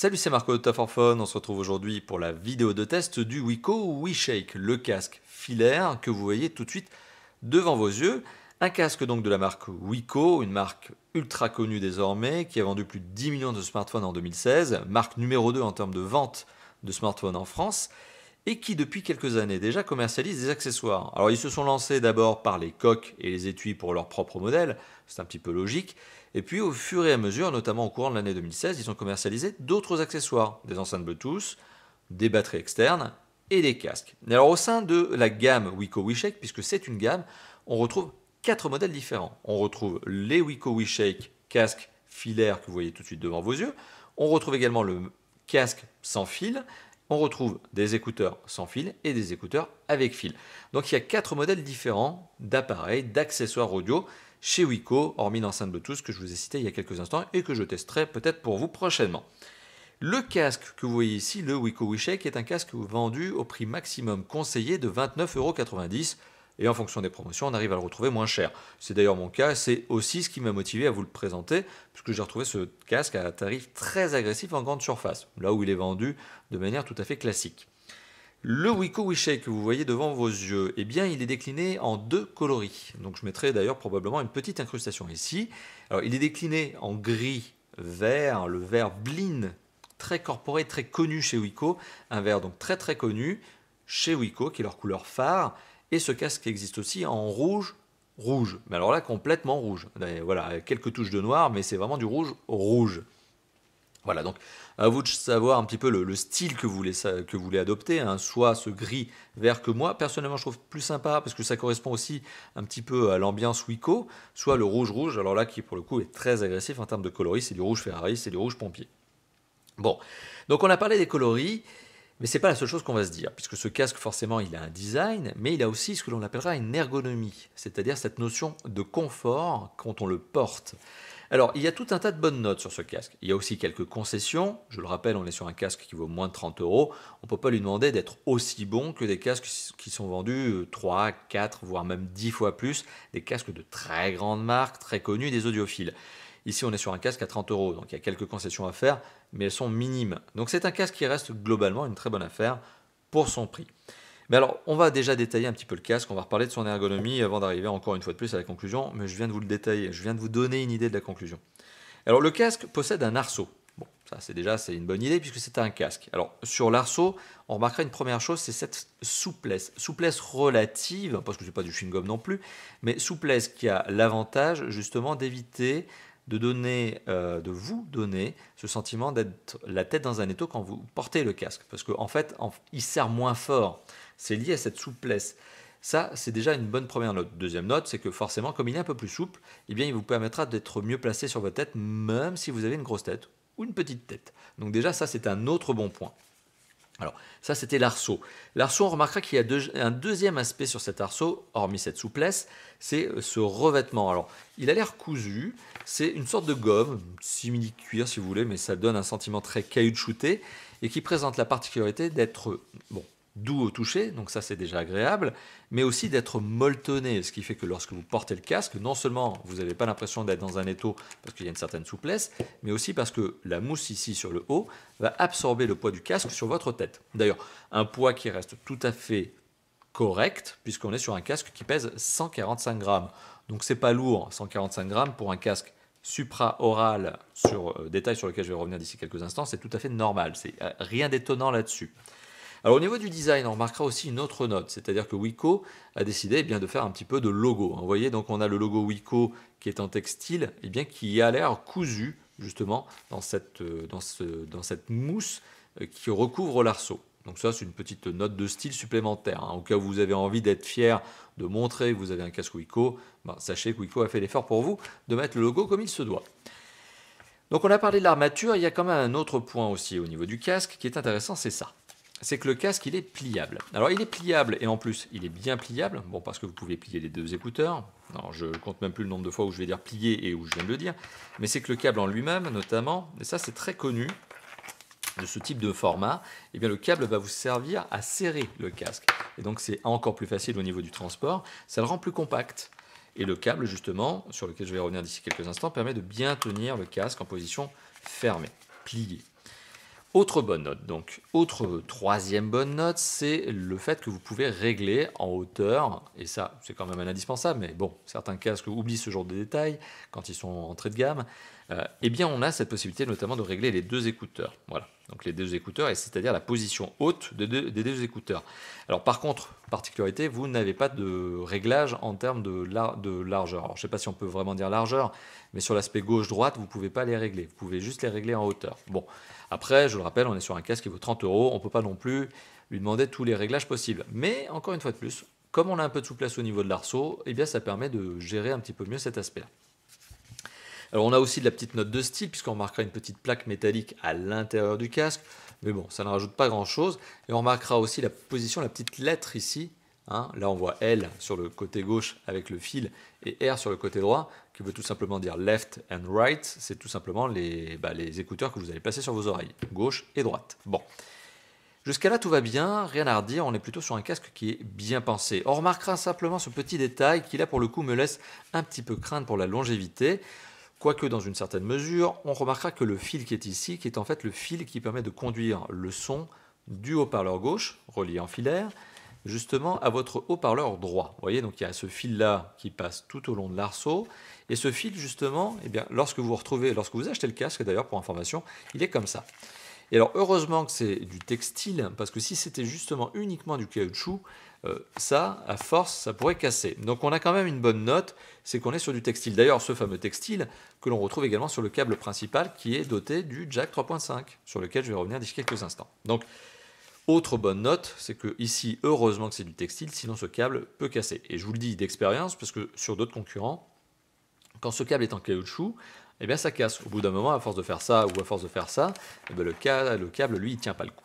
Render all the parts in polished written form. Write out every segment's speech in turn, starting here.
Salut, c'est Marco de Taforphone. On se retrouve aujourd'hui pour la vidéo de test du Wiko WeShake, le casque filaire que vous voyez tout de suite devant vos yeux. Un casque donc de la marque Wiko, une marque ultra connue désormais, qui a vendu plus de 10 millions de smartphones en 2016, marque numéro 2 en termes de vente de smartphones en France, et qui depuis quelques années déjà commercialise des accessoires. Alors ils se sont lancés d'abord par les coques et les étuis pour leur propre modèle, c'est un petit peu logique, et puis au fur et à mesure, notamment au courant de l'année 2016, ils ont commercialisé d'autres accessoires, des enceintes Bluetooth, des batteries externes et des casques. Et alors au sein de la gamme Wiko WeShake, puisque c'est une gamme, on retrouve 4 modèles différents. On retrouve les Wiko WeShake casques filaires que vous voyez tout de suite devant vos yeux. On retrouve également le casque sans fil. On retrouve des écouteurs sans fil et des écouteurs avec fil. Donc il y a 4 modèles différents d'appareils, d'accessoires audio chez Wiko, hormis l'enceinte Bluetooth que je vous ai cité il y a quelques instants et que je testerai peut-être pour vous prochainement. Le casque que vous voyez ici, le Wiko WeShake, est un casque vendu au prix maximum conseillé de 29,90 € et en fonction des promotions, on arrive à le retrouver moins cher. C'est d'ailleurs mon cas, c'est aussi ce qui m'a motivé à vous le présenter, puisque j'ai retrouvé ce casque à un tarif très agressif en grande surface, là où il est vendu de manière tout à fait classique. Le Wiko WeShake que vous voyez devant vos yeux, eh bien, il est décliné en 2 coloris. Donc je mettrai d'ailleurs probablement une petite incrustation ici. Alors il est décliné en gris vert, le vert Blin, très corporé, très connu chez Wiko, un vert donc très connu chez Wiko qui est leur couleur phare. Et ce casque existe aussi en rouge, mais alors là complètement rouge. Voilà, quelques touches de noir, mais c'est vraiment du rouge. Voilà, donc à vous de savoir un petit peu le style que vous voulez adopter, hein, soit ce gris vert que moi, personnellement je trouve plus sympa parce que ça correspond aussi un petit peu à l'ambiance Wiko, soit le rouge, alors là qui pour le coup est très agressif en termes de coloris, c'est du rouge Ferrari, c'est du rouge pompier. Bon, donc on a parlé des coloris, mais ce n'est pas la seule chose qu'on va se dire, puisque ce casque, forcément, il a un design, mais il a aussi ce que l'on appellera une ergonomie, c'est-à-dire cette notion de confort quand on le porte. Alors, il y a tout un tas de bonnes notes sur ce casque. Il y a aussi quelques concessions. Je le rappelle, on est sur un casque qui vaut moins de 30 €. On ne peut pas lui demander d'être aussi bon que des casques qui sont vendus 3, 4, voire même 10 fois plus, des casques de très grandes marques, très connus, des audiophiles. Ici, on est sur un casque à 30 €, donc il y a quelques concessions à faire, mais elles sont minimes. Donc c'est un casque qui reste globalement une très bonne affaire pour son prix. Mais alors, on va déjà détailler un petit peu le casque, on va reparler de son ergonomie avant d'arriver encore une fois de plus à la conclusion, mais je viens de vous le détailler, je viens de vous donner une idée de la conclusion. Alors le casque possède un arceau. Bon, ça c'est une bonne idée puisque c'est un casque. Alors sur l'arceau, on remarquera une première chose, c'est cette souplesse. Souplesse relative, parce que ce n'est pas du chewing-gum non plus, mais souplesse qui a l'avantage justement d'éviter de vous donner ce sentiment d'être la tête dans un étau quand vous portez le casque. Parce qu'en fait, il serre moins fort. C'est lié à cette souplesse. Ça, c'est déjà une bonne première note. Deuxième note, c'est que forcément, comme il est un peu plus souple, eh bien, il vous permettra d'être mieux placé sur votre tête, même si vous avez une grosse tête ou une petite tête. Donc déjà, ça, c'est un autre bon point. Alors, ça, c'était l'arceau. L'arceau, on remarquera qu'il y a un deuxième aspect sur cet arceau, hormis cette souplesse, c'est ce revêtement. Alors, il a l'air cousu, c'est une sorte de gomme, simili-cuir si vous voulez, mais ça donne un sentiment très caoutchouté et qui présente la particularité d'être doux au toucher, donc ça c'est déjà agréable, mais aussi d'être molletonné, ce qui fait que lorsque vous portez le casque, non seulement vous n'avez pas l'impression d'être dans un étau parce qu'il y a une certaine souplesse, mais aussi parce que la mousse ici sur le haut va absorber le poids du casque sur votre tête. D'ailleurs, un poids qui reste tout à fait correct, puisqu'on est sur un casque qui pèse 145 grammes. Donc c'est pas lourd, 145 grammes pour un casque supra-oral sur détail sur lequel je vais revenir d'ici quelques instants, c'est tout à fait normal, c'est rien d'étonnant là-dessus. Alors au niveau du design, on remarquera aussi une autre note, c'est-à-dire que Wiko a décidé de faire un petit peu de logo. Vous voyez, donc on a le logo Wiko qui est en textile, qui a l'air cousu justement dans cette mousse qui recouvre l'arceau. Donc ça, c'est une petite note de style supplémentaire. Au cas où vous avez envie d'être fier de montrer que vous avez un casque Wiko, sachez que Wiko a fait l'effort pour vous de mettre le logo comme il se doit. Donc on a parlé de l'armature, il y a quand même un autre point aussi au niveau du casque qui est intéressant, c'est ça. C'est que le casque, il est pliable. Alors, il est pliable et en plus, il est bien pliable. Bon, parce que vous pouvez plier les 2 écouteurs. Alors, je compte même plus le nombre de fois où je vais dire plier et où je viens de le dire. Mais c'est que le câble en lui-même, notamment, et ça, c'est très connu de ce type de format, eh bien, le câble va vous servir à serrer le casque. Et donc, c'est encore plus facile au niveau du transport. Ça le rend plus compact. Et le câble, justement, sur lequel je vais revenir d'ici quelques instants, permet de bien tenir le casque en position fermée, pliée. Autre bonne note, donc autre troisième bonne note, c'est le fait que vous pouvez régler en hauteur, et ça c'est quand même un indispensable, mais bon, certains casques oublient ce genre de détails quand ils sont en entrée de gamme, eh bien on a cette possibilité notamment de régler les deux écouteurs, voilà, donc les deux écouteurs, et c'est-à-dire la position haute des deux écouteurs. Alors par contre, particularité, vous n'avez pas de réglage en termes de largeur, alors je ne sais pas si on peut vraiment dire largeur, mais sur l'aspect gauche-droite, vous ne pouvez pas les régler, vous pouvez juste les régler en hauteur. Bon. Après, je le rappelle, on est sur un casque qui vaut 30 euros, on ne peut pas non plus lui demander tous les réglages possibles. Mais encore une fois de plus, comme on a un peu de souplesse au niveau de l'arceau, eh bien ça permet de gérer un petit peu mieux cet aspect-là. Alors on a aussi de la petite note de style, puisqu'on remarquera une petite plaque métallique à l'intérieur du casque, mais bon, ça ne rajoute pas grand-chose. Et on remarquera aussi la position, la petite lettre ici. Hein, là on voit L sur le côté gauche avec le fil et R sur le côté droit, qui veut tout simplement dire left and right, c'est tout simplement les écouteurs que vous allez placer sur vos oreilles, gauche et droite. Bon, jusqu'à là tout va bien, rien à redire, on est plutôt sur un casque qui est bien pensé. On remarquera simplement ce petit détail qui là pour le coup me laisse un petit peu craindre pour la longévité. Quoique dans une certaine mesure, on remarquera que le fil qui est ici, qui est en fait le fil qui permet de conduire le son du haut-parleur gauche, relié en filaire, justement à votre haut-parleur droit. Vous voyez, donc il y a ce fil-là qui passe tout au long de l'arceau, et ce fil, justement, eh bien, lorsque vous achetez le casque, d'ailleurs, pour information, il est comme ça. Et alors, heureusement que c'est du textile, parce que si c'était justement uniquement du caoutchouc, ça, à force, ça pourrait casser. Donc on a quand même une bonne note, c'est qu'on est sur du textile. D'ailleurs, ce fameux textile que l'on retrouve également sur le câble principal qui est doté du jack 3.5, sur lequel je vais revenir d'ici quelques instants. Donc, autre bonne note, c'est que ici, heureusement que c'est du textile, sinon ce câble peut casser. Et je vous le dis d'expérience, parce que sur d'autres concurrents, quand ce câble est en caoutchouc, eh bien ça casse. Au bout d'un moment, à force de faire ça ou à force de faire ça, eh bien le câble, lui, il ne tient pas le coup.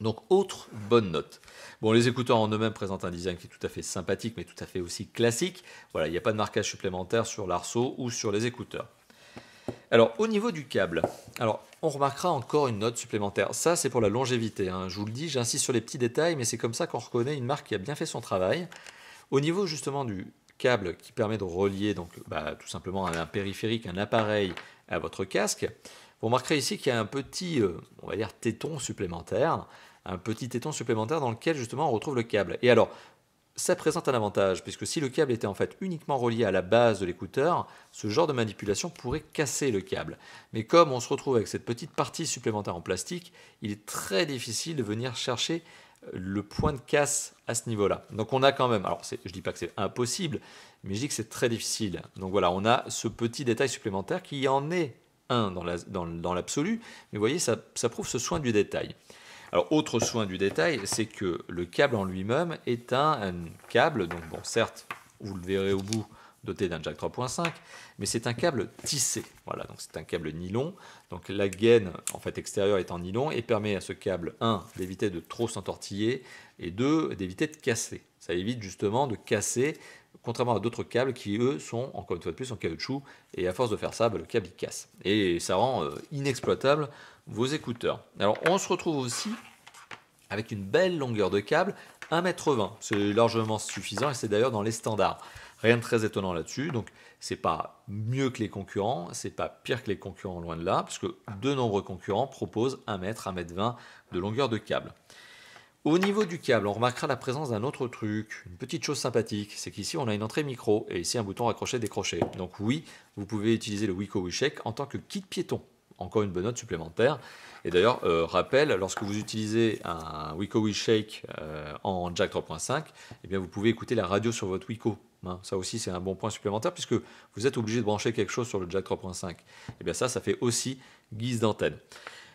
Donc, autre bonne note. Bon, les écouteurs en eux-mêmes présentent un design qui est tout à fait sympathique, mais tout à fait aussi classique. Voilà, il n'y a pas de marquage supplémentaire sur l'arceau ou sur les écouteurs. Alors, au niveau du câble, alors, on remarquera encore une note supplémentaire. Ça, c'est pour la longévité, hein. Je vous le dis, j'insiste sur les petits détails, mais c'est comme ça qu'on reconnaît une marque qui a bien fait son travail. Au niveau justement du câble qui permet de relier donc, tout simplement un périphérique, un appareil à votre casque, vous remarquerez ici qu'il y a un petit, on va dire, téton supplémentaire, un petit téton supplémentaire dans lequel justement on retrouve le câble. Et alors, ça présente un avantage, puisque si le câble était en fait uniquement relié à la base de l'écouteur, ce genre de manipulation pourrait casser le câble. Mais comme on se retrouve avec cette petite partie supplémentaire en plastique, il est très difficile de venir chercher le point de casse à ce niveau-là. Donc on a quand même, alors je ne dis pas que c'est impossible, mais je dis que c'est très difficile. Donc voilà, on a ce petit détail supplémentaire qui en est un dans l'absolu, mais vous voyez, ça prouve ce soin du détail. Alors, autre soin du détail, c'est que le câble en lui-même est un câble, donc bon, certes, vous le verrez au bout, doté d'un jack 3.5, mais c'est un câble tissé. Voilà, donc c'est un câble nylon. Donc la gaine en fait extérieure est en nylon et permet à ce câble, 1, d'éviter de trop s'entortiller et 2, d'éviter de casser. Ça évite justement de casser, contrairement à d'autres câbles qui, eux, sont, encore une fois de plus, en caoutchouc, et à force de faire ça, le câble il casse. Et ça rend inexploitable vos écouteurs. Alors on se retrouve aussi avec une belle longueur de câble, 1,20 m. C'est largement suffisant et c'est d'ailleurs dans les standards. Rien de très étonnant là-dessus, donc c'est pas mieux que les concurrents, c'est pas pire que les concurrents, loin de là, puisque de nombreux concurrents proposent 1 m, 1,20 m de longueur de câble. Au niveau du câble, on remarquera la présence d'un autre truc, une petite chose sympathique, c'est qu'ici on a une entrée micro et ici un bouton raccrocher-décrocher. Donc oui, vous pouvez utiliser le Wico WeShake en tant que kit piéton. Encore une bonne note supplémentaire. Et d'ailleurs, rappel, lorsque vous utilisez un Wico WeShake en jack 3.5, eh bien vous pouvez écouter la radio sur votre Wico. Hein, ça aussi, c'est un bon point supplémentaire puisque vous êtes obligé de brancher quelque chose sur le jack 3.5. Et bien ça fait aussi guise d'antenne.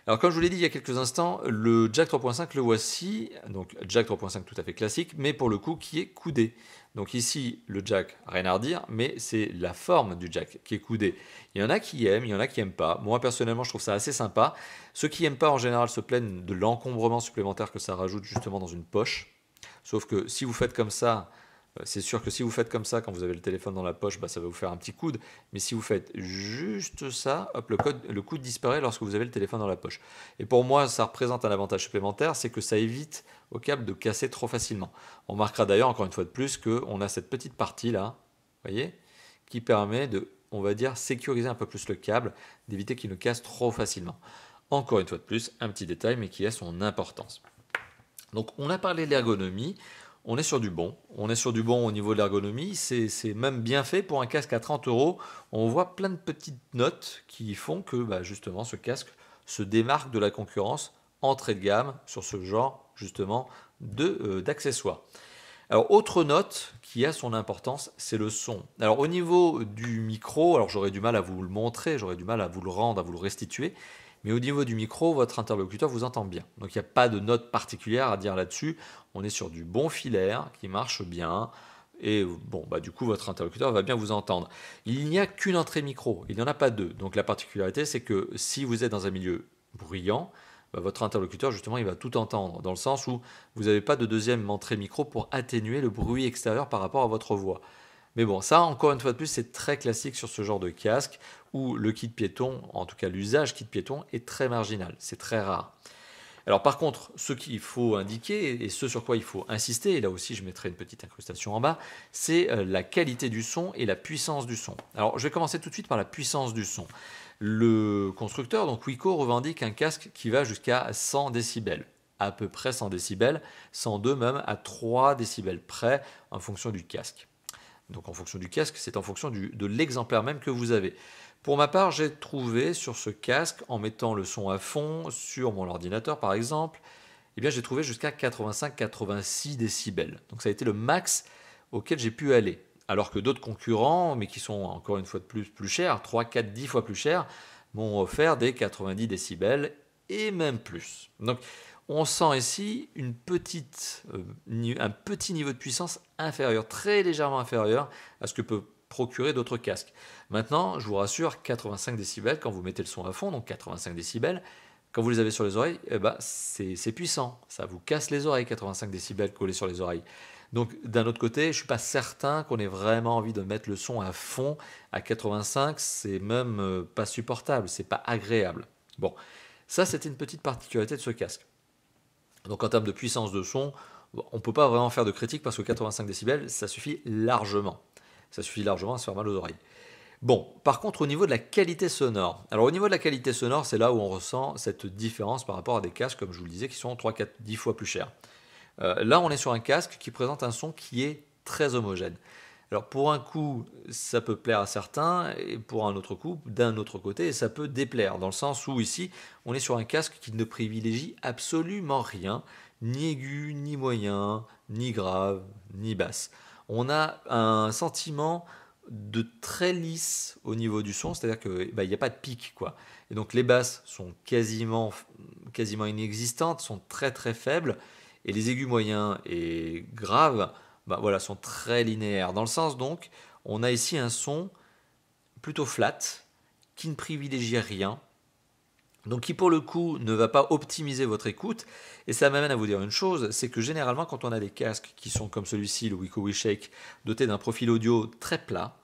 Alors comme je vous l'ai dit il y a quelques instants, le jack 3.5 le voici, donc jack 3.5 tout à fait classique, mais pour le coup qui est coudé. Donc ici le jack, rien à redire, mais c'est la forme du jack qui est coudé. Il y en a qui aiment, il y en a qui n'aiment pas. Moi personnellement je trouve ça assez sympa. Ceux qui n'aiment pas en général se plaignent de l'encombrement supplémentaire que ça rajoute justement dans une poche. Sauf que si vous faites comme ça, c'est sûr que si vous faites comme ça quand vous avez le téléphone dans la poche, ça va vous faire un petit coude. Mais si vous faites juste ça, hop, le coude disparaît lorsque vous avez le téléphone dans la poche. Et pour moi, ça représente un avantage supplémentaire, c'est que ça évite au câble de casser trop facilement. On remarquera d'ailleurs encore une fois de plus qu'on a cette petite partie là, vous voyez, qui permet de, on va dire, sécuriser un peu plus le câble, d'éviter qu'il ne casse trop facilement. Encore une fois de plus, un petit détail, mais qui a son importance. Donc on a parlé de l'ergonomie, on est sur du bon. On est sur du bon au niveau de l'ergonomie, c'est même bien fait pour un casque à 30 euros. On voit plein de petites notes qui font que justement ce casque se démarque de la concurrence entrée de gamme sur ce genre justement d'accessoires. Alors, autre note qui a son importance, c'est le son. Alors, au niveau du micro, alors j'aurais du mal à vous le montrer, j'aurais du mal à vous le rendre, à vous le restituer, mais au niveau du micro, votre interlocuteur vous entend bien. Donc, il n'y a pas de note particulière à dire là-dessus. On est sur du bon filaire qui marche bien. Et bon, du coup, votre interlocuteur va bien vous entendre. Il n'y a qu'une entrée micro, il n'y en a pas deux. Donc, la particularité, c'est que si vous êtes dans un milieu bruyant, votre interlocuteur, justement, il va tout entendre, dans le sens où vous n'avez pas de deuxième entrée micro pour atténuer le bruit extérieur par rapport à votre voix. Mais bon, ça, encore une fois de plus, c'est très classique sur ce genre de casque, où le kit piéton, en tout cas l'usage kit piéton, est très marginal, c'est très rare. Alors par contre, ce qu'il faut indiquer, et ce sur quoi il faut insister, et là aussi je mettrai une petite incrustation en bas, c'est la qualité du son et la puissance du son. Alors je vais commencer tout de suite par la puissance du son. Le constructeur, donc Wico, revendique un casque qui va jusqu'à 100 décibels, à peu près 100 décibels, 102 même à 3 décibels près en fonction du casque. Donc en fonction du casque, c'est en fonction de l'exemplaire même que vous avez. Pour ma part, j'ai trouvé sur ce casque, en mettant le son à fond sur mon ordinateur par exemple, eh bien j'ai trouvé jusqu'à 85-86 décibels. Donc ça a été le max auquel j'ai pu aller. Alors que d'autres concurrents, mais qui sont encore une fois de plus chers, 3, 4, 10 fois plus chers, m'ont offert des 90 décibels et même plus. Donc on sent ici un petit niveau de puissance inférieur, très légèrement inférieur à ce que peut procurer d'autres casques. Maintenant, je vous rassure, 85 décibels, quand vous mettez le son à fond, donc 85 décibels, quand vous les avez sur les oreilles, c'est puissant. Ça vous casse les oreilles, 85 décibels collés sur les oreilles. Donc d'un autre côté, je ne suis pas certain qu'on ait vraiment envie de mettre le son à fond. À 85, c'est même pas supportable, c'est pas agréable. Bon, ça c'était une petite particularité de ce casque. Donc en termes de puissance de son, on ne peut pas vraiment faire de critique parce que 85 décibels, ça suffit largement. Ça suffit largement à se faire mal aux oreilles. Bon, par contre, au niveau de la qualité sonore. Alors, au niveau de la qualité sonore, c'est là où on ressent cette différence par rapport à des casques, comme je vous le disais, qui sont 3, 4, 10 fois plus chers. Là, on est sur un casque qui présente un son qui est très homogène. Alors, pour un coup, ça peut plaire à certains, et pour un autre coup, d'un autre côté, ça peut déplaire, dans le sens où ici, on est sur un casque qui ne privilégie absolument rien, ni aigu, ni moyen, ni grave, ni basse. On a un sentiment de très lisse au niveau du son, c'est-à-dire qu'il n'y a pas de pic, quoi. Et donc les basses sont quasiment inexistantes, sont très très faibles, et les aigus moyens et graves sont très linéaires. Dans le sens donc, on a ici un son plutôt flat, qui ne privilégie rien, donc qui pour le coup ne va pas optimiser votre écoute. Et ça m'amène à vous dire une chose, c'est que généralement quand on a des casques qui sont comme celui-ci, le Wico WeShake, dotés d'un profil audio très plat,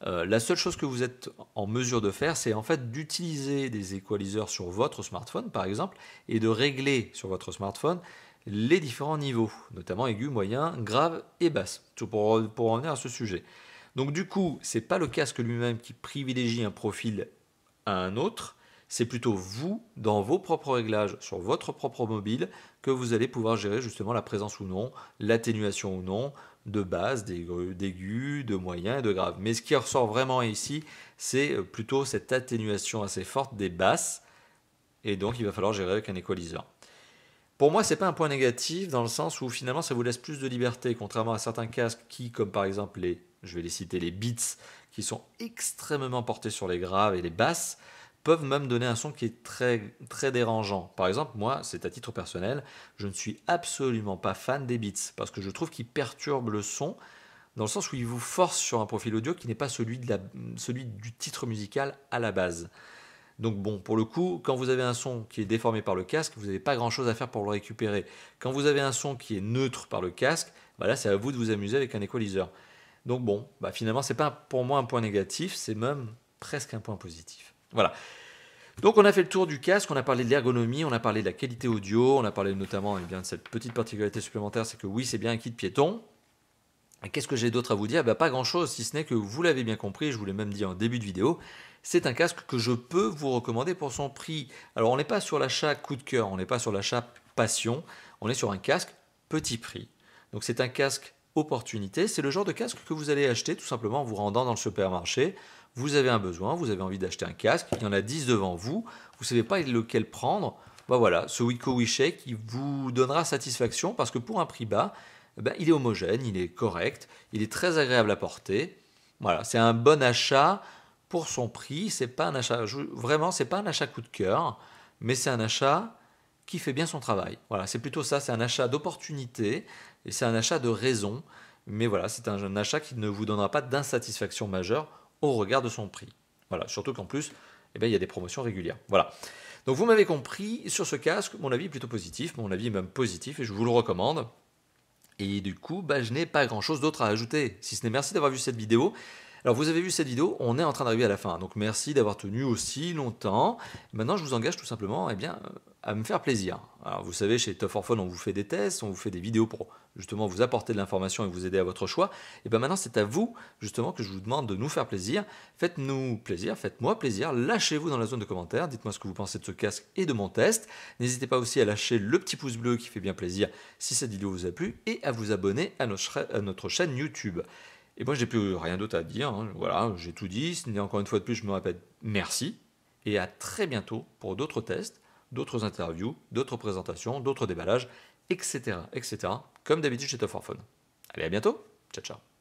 la seule chose que vous êtes en mesure de faire, c'est en fait d'utiliser des équaliseurs sur votre smartphone par exemple, et de régler sur votre smartphone les différents niveaux, notamment aigu, moyen, grave et basse, pour en revenir à ce sujet. Donc du coup, c'est pas le casque lui-même qui privilégie un profil à un autre, c'est plutôt vous, dans vos propres réglages sur votre propre mobile, que vous allez pouvoir gérer justement la présence ou non, l'atténuation ou non, de basse, d'aigus, de moyens et de graves. Mais ce qui ressort vraiment ici, c'est plutôt cette atténuation assez forte des basses, et donc il va falloir gérer avec un équaliseur. Pour moi, c'est pas un point négatif dans le sens où finalement ça vous laisse plus de liberté, contrairement à certains casques qui, comme par exemple je vais les citer, les Beats, qui sont extrêmement portés sur les graves et les basses, peuvent même donner un son qui est très, très dérangeant. Par exemple, moi, c'est à titre personnel, je ne suis absolument pas fan des Beats, parce que je trouve qu'ils perturbent le son, dans le sens où ils vous forcent sur un profil audio qui n'est pas celui du titre musical à la base. Donc bon, pour le coup, quand vous avez un son qui est déformé par le casque, vous n'avez pas grand-chose à faire pour le récupérer. Quand vous avez un son qui est neutre par le casque, là c'est à vous de vous amuser avec un équaliseur. Donc bon, finalement c'est pas pour moi un point négatif, c'est même presque un point positif. Voilà. Donc on a fait le tour du casque, on a parlé de l'ergonomie, on a parlé de la qualité audio, on a parlé notamment de cette petite particularité supplémentaire, c'est que oui, c'est bien un kit piéton. Et qu'est-ce que j'ai d'autre à vous dire ? Pas grand-chose, si ce n'est que vous l'avez bien compris, je vous l'ai même dit en début de vidéo, c'est un casque que je peux vous recommander pour son prix. Alors on n'est pas sur l'achat coup de cœur, on n'est pas sur l'achat passion, on est sur un casque petit prix. Donc c'est un casque opportunité, c'est le genre de casque que vous allez acheter tout simplement en vous rendant dans le supermarché. Vous avez un besoin, vous avez envie d'acheter un casque, il y en a 10 devant vous, vous ne savez pas lequel prendre. Ben voilà, ce Wiko WeShake, il vous donnera satisfaction parce que pour un prix bas, il est homogène, il est correct, il est très agréable à porter. Voilà, c'est un bon achat pour son prix. C'est pas un achat, vraiment, c'est pas un achat coup de cœur, mais c'est un achat qui fait bien son travail. Voilà, c'est plutôt ça, c'est un achat d'opportunité et c'est un achat de raison. Mais voilà, c'est un achat qui ne vous donnera pas d'insatisfaction majeure au regard de son prix. Voilà, surtout qu'en plus, il y a des promotions régulières. Voilà. Donc vous m'avez compris, sur ce casque, mon avis est plutôt positif, mon avis est même positif et je vous le recommande. Et du coup, je n'ai pas grand chose d'autre à ajouter, si ce n'est merci d'avoir vu cette vidéo. Alors vous avez vu cette vidéo, on est en train d'arriver à la fin, donc merci d'avoir tenu aussi longtemps. Maintenant je vous engage tout simplement à me faire plaisir. Alors vous savez, chez Tough for Phone, on vous fait des tests, on vous fait des vidéos pour justement vous apporter de l'information et vous aider à votre choix. Et bien maintenant c'est à vous justement que je vous demande de nous faire plaisir. Faites-nous plaisir, faites-moi plaisir, lâchez-vous dans la zone de commentaires, dites-moi ce que vous pensez de ce casque et de mon test. N'hésitez pas aussi à lâcher le petit pouce bleu qui fait bien plaisir si cette vidéo vous a plu et à vous abonner à notre chaîne YouTube. Et moi, j'ai plus rien d'autre à dire. Voilà, j'ai tout dit. Encore une fois de plus, je me répète, merci. Et à très bientôt pour d'autres tests, d'autres interviews, d'autres présentations, d'autres déballages, etc., etc. Comme d'habitude chez Tough for Phone. Allez, à bientôt. Ciao, ciao.